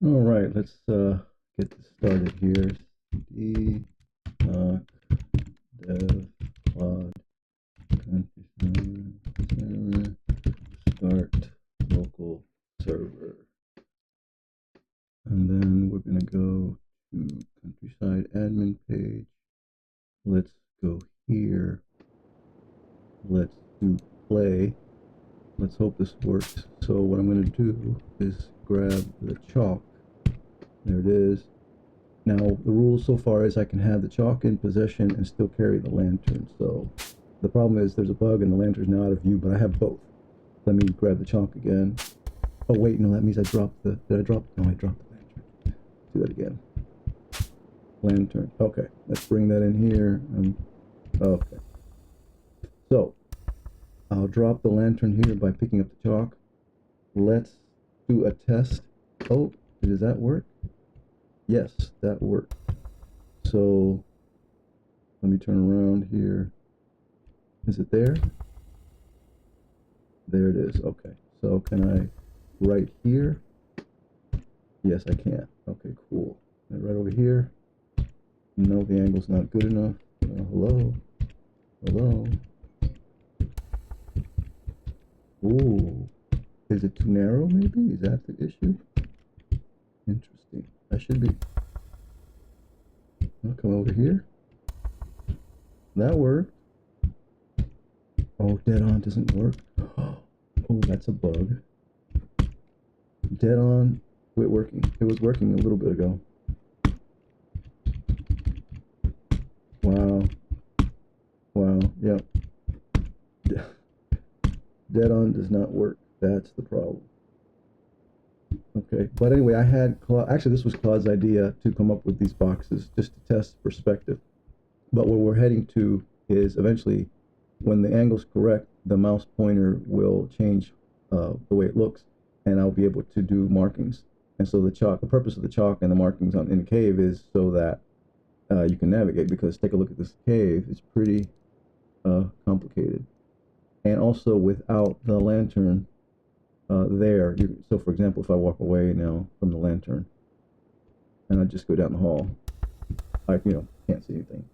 All right, let's get this started here. D dev cloud server start local server, and then we're gonna go to countryside admin page. Let's go here. Let's do play. Let's hope this works. So what I'm gonna do is grab the chalk. There it is. Now, the rule so far is I can have the chalk in possession and still carry the lantern. So the problem is there's a bug and the lantern's now out of view, but I have both. Let me grab the chalk again. Oh, wait, no, that means I dropped the... Did I drop? No, I dropped the lantern. Do that again. Lantern. Okay, let's bring that in here. Okay. So, I'll drop the lantern here by picking up the chalk. Let's do a test. Oh, does that work? Yes, that worked. So let me turn around here. Is it there? There it is. Okay. So can I write here? Yes, I can. Okay, cool. And right over here. No, the angle's not good enough. Hello? Hello? Ooh. Is it too narrow, maybe? Is that the issue? Interesting. That should be. I'll come over here. That worked. Oh, dead on doesn't work. Oh, that's a bug. Dead on quit working. It was working a little bit ago. Wow. Wow. Yep. Dead on does not work. That's the problem. Okay. But anyway, I had Claude, actually this was Claude's idea to come up with these boxes just to test perspective. But what we're heading to is eventually when the angle's correct, the mouse pointer will change the way it looks, and I'll be able to do markings. And so the purpose of the chalk and the markings in the cave is so that you can navigate, because take a look at this cave. It's pretty complicated. And also without the lantern there, so for example, if I walk away now from the lantern and I just go down the hall, I can't see anything.